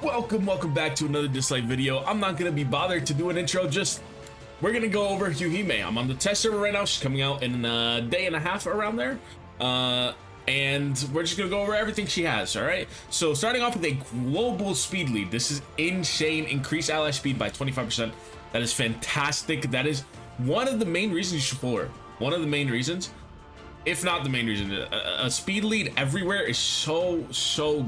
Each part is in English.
Welcome back to another Dislyte video. I'm not gonna be bothered to do an intro, we're gonna go over Yuuhime. I'm on the test server right now. She's coming out in a day and a half around there. And we're just gonna go over everything she has, all right? So starting off with a global speed lead. This is insane. Increase ally speed by 25%. That is fantastic. That is one of the main reasons you should pull her. One of the main reasons, if not the main reason. A speed lead everywhere is so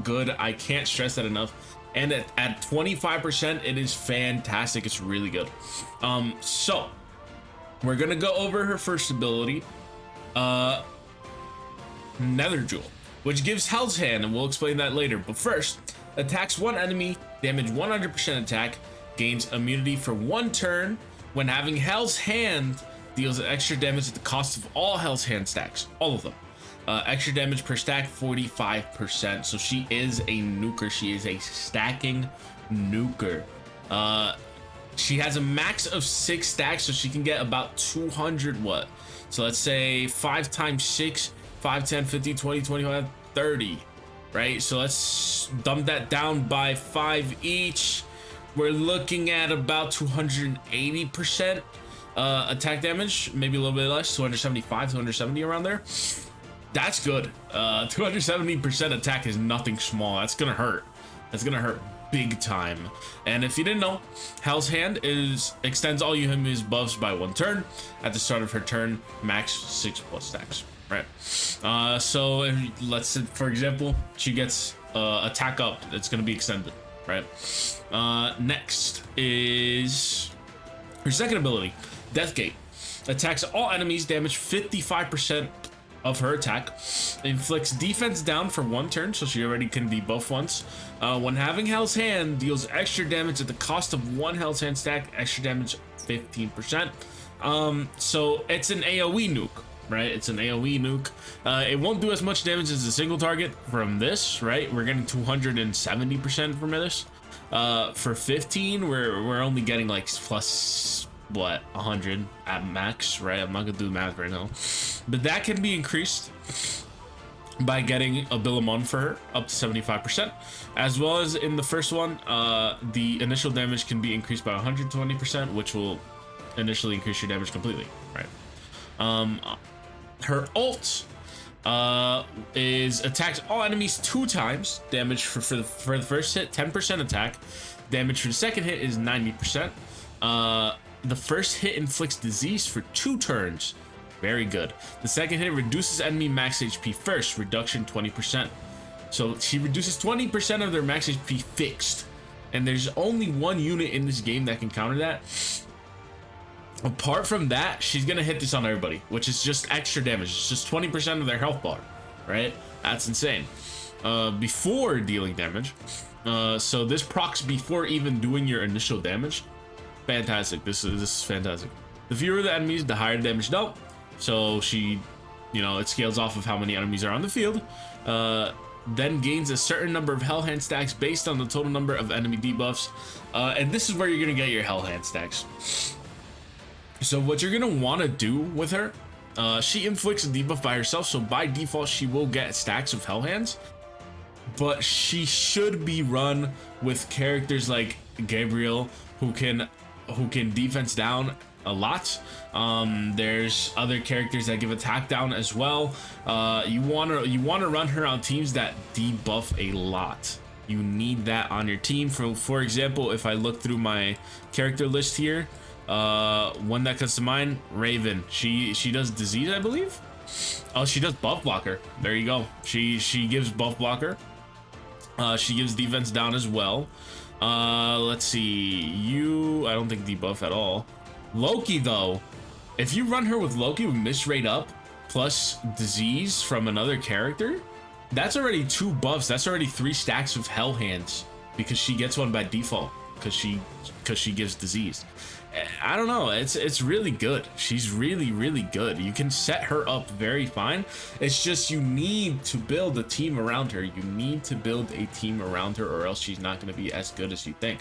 good. I can't stress that enough. And at 25%, it is fantastic. It's really good. So we're gonna go over her first ability, Nether Jewel, which gives Hell's Hand, and we'll explain that later. But first, attacks one enemy, damage 100% attack, gains immunity for 1 turn. When having Hell's Hand, deals extra damage at the cost of all Hell's Hand stacks, all of them. Extra damage per stack, 45%. So she is a nuker. She is a stacking nuker. She has a max of 6 stacks, so she can get about 200 what? So let's say 5 times 6, 5, 10, 15, 20, 25, 30, right? So let's dump that down by 5 each. We're looking at about 280% attack damage, maybe a little bit less, 275, 270 around there. That's good. 270% attack is nothing small. That's gonna hurt. That's gonna hurt big time. And if you didn't know, Hell's Hand extends all Yuuhime's buffs by 1 turn. At the start of her turn, max 6+ stacks. Right. So let's say, for example, she gets attack up. It's gonna be extended. Right. Next is her second ability, Deathgate. Attacks all enemies, damage 55% of her attack, inflicts defense down for 1 turn, so she already can debuff once. When having Hell's Hand, deals extra damage at the cost of 1 Hell's Hand stack, extra damage 15%. So it's an AoE nuke, right? It's an AoE nuke. It won't do as much damage as a single target from this, right? We're getting 270% from this. For 15, we're only getting like plus what, 100 at max, right? I'm not gonna do the math right now, but that can be increased by getting a Billimon for her up to 75%, as well as in the first one, the initial damage can be increased by 120%, which will initially increase your damage completely, right? Her ult is attacks all enemies 2 times, damage for the first hit 10% attack, damage for the second hit is 90%. The first hit inflicts disease for 2 turns. Very good. The second hit reduces enemy max HP first, reduction 20%. So she reduces 20% of their max HP fixed. And there's only 1 unit in this game that can counter that. Apart from that, she's gonna hit this on everybody, which is just extra damage. It's just 20% of their health bar, right? That's insane. Before dealing damage. So this procs before even doing your initial damage. Fantastic. This is fantastic. The fewer the enemies, the higher the damage dealt. So she, it scales off of how many enemies are on the field. Then gains a certain number of Hell Hand stacks based on the total number of enemy debuffs. And this is where you're gonna get your Hell Hand stacks. So what you're gonna want to do with her, she inflicts a debuff by herself, so by default she will get stacks of Hell Hands. But she should be run with characters like Gabriel, who can defense down a lot. There's other characters that give attack down as well. You wanna run her on teams that debuff a lot. You need that on your team. For example, if I look through my character list here, one that comes to mind, Raven. She does disease, I believe. Oh, she does buff blocker. There you go. She gives buff blocker. She gives defense down as well. Let's see, I don't think debuff at all. Loki though, if you run her with Loki with miss rate up plus disease from another character, that's already 2 buffs. That's already 3 stacks of Hell Hands, because she gets one by default because she gives disease. I don't know, it's really good. She's really good. You can set her up very fine. It's just you need to build a team around her. You need to build a team around her, or else she's not going to be as good as you think,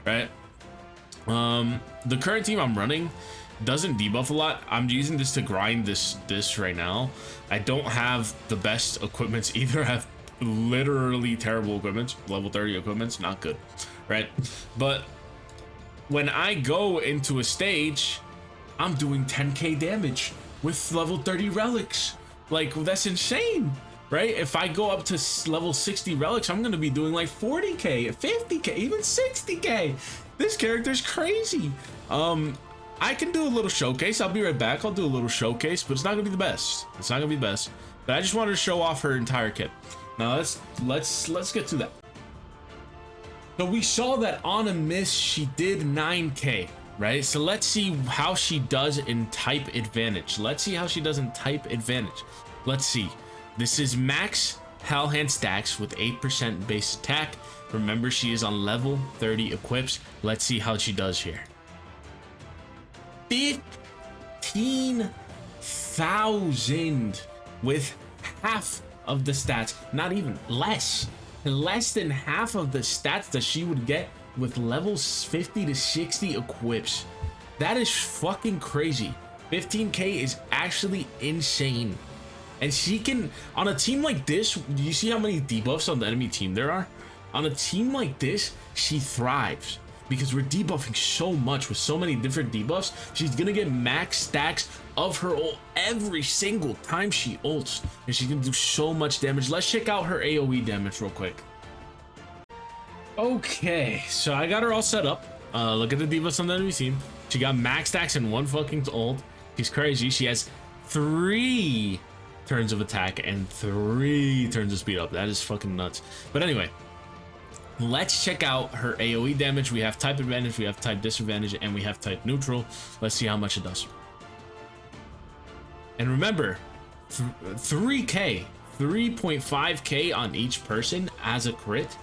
right? The current team I'm running doesn't debuff a lot. I'm using this to grind this right now. I don't have the best equipments either. I have literally terrible equipment. Level 30 equipment's not good, right? But when I go into a stage, I'm doing 10k damage with level 30 relics. Like, that's insane, right? If I go up to level 60 relics, I'm gonna be doing like 40k, 50k, even 60k. This character's crazy. I can do a little showcase. I'll be right back. I'll do a little showcase, but it's not gonna be the best. It's not gonna be the best. But I just wanted to show off her entire kit. Now let's get to that. So we saw that on a miss, she did 9k, right? So let's see how she does in type advantage. Let's see how she does in type advantage. Let's see. This is max Hell Hand stacks with 8% base attack. Remember, she is on level 30 equips. Let's see how she does here. 15,000 with half of the stats, not even less than half of the stats that she would get with levels 50 to 60 equips. That is fucking crazy. 15k is actually insane. And she can, on a team like this, do you see how many debuffs on the enemy team there are? On a team like this, she thrives because we're debuffing so much with so many different debuffs. She's gonna get max stacks of her ult every single time she ults, and she's gonna do so much damage. Let's check out her AoE damage real quick. Okay, so I got her all set up. Look at the debuffs on the enemy team. She got max stacks in one fucking ult. She's crazy. She has 3 turns of attack and 3 turns of speed up. That is fucking nuts. But anyway, let's check out her AoE damage. We have type advantage, we have type disadvantage, and we have type neutral. Let's see how much it does. And remember, 3k, 3.5k on each person as a crit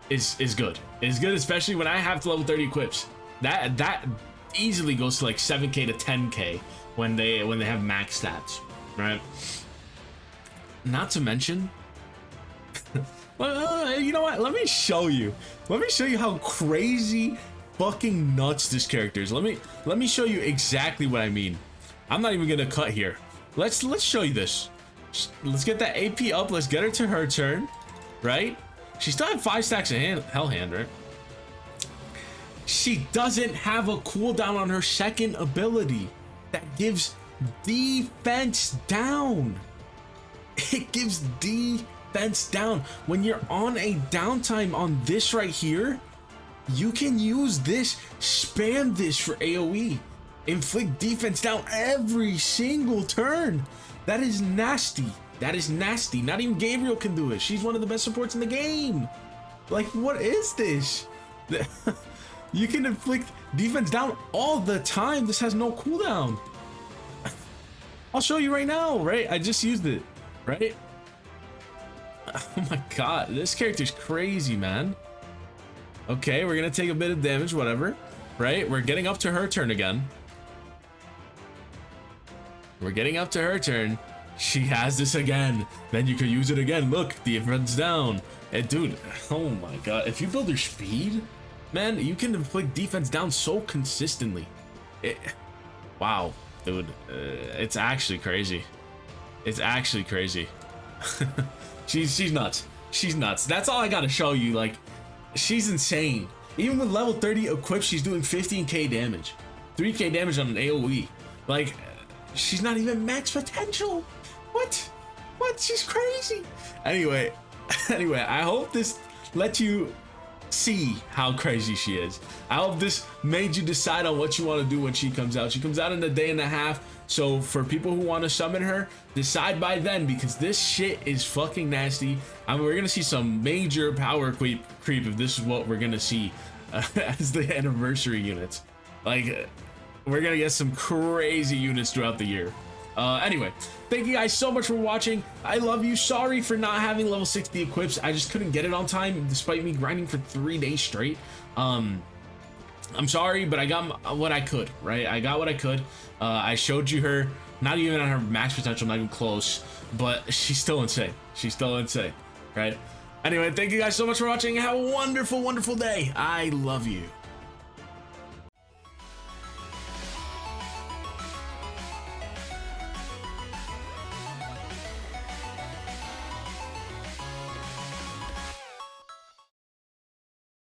is good. It's good, especially when I have to level 30 equips. That easily goes to like 7k to 10k when they have max stats, right? Not to mention, well, you know what? Let me show you how crazy fucking nuts this character is. Let me show you exactly what I mean. I'm not even gonna cut here. Let's show you this. Let's get that AP up. Let's get her to her turn, right? She still had 5 stacks of Hell Hand, right? She doesn't have a cooldown on her second ability that gives defense down. It gives defense down. When you're on a downtime on this right here, you can use this, spam this for AoE. Inflict defense down every single turn. That is nasty. That is nasty. Not even Gabriel can do it. She's one of the best supports in the game. Like, what is this? You can inflict defense down all the time. This has no cooldown. I'll show you right now, right? I just used it, right? Oh my god, this character's crazy, man. Okay, we're gonna take a bit of damage, whatever, right? We're getting up to her turn again. We're getting up to her turn. She has this again. Then you could use it again. Look, defense down. And dude, oh my god. If you build her speed, man, you can inflict defense down so consistently. Wow, dude. It's actually crazy. It's actually crazy. She's nuts. She's nuts. That's all I gotta show you. Like, she's insane. Even with level 30 equipped, she's doing 15k damage. 3k damage on an AoE. Like, she's not even max potential. What? She's crazy. Anyway, I hope this let you see how crazy she is. I hope this made you decide on what you want to do when she comes out. She comes out in a day and a half. So for people who want to summon her, decide by then, because this shit is fucking nasty. I mean, we're gonna see some major power creep if this is what we're gonna see as the anniversary units. Like, we're gonna get some crazy units throughout the year. Anyway, thank you guys so much for watching. I love you. Sorry for not having level 60 equips. I just couldn't get it on time despite me grinding for 3 days straight. I'm sorry, but I got what I could, right? I got what I could. I showed you her, not even on her max potential, not even close, but she's still insane. She's still insane, right? Anyway, thank you guys so much for watching. Have a wonderful, wonderful day. I love you.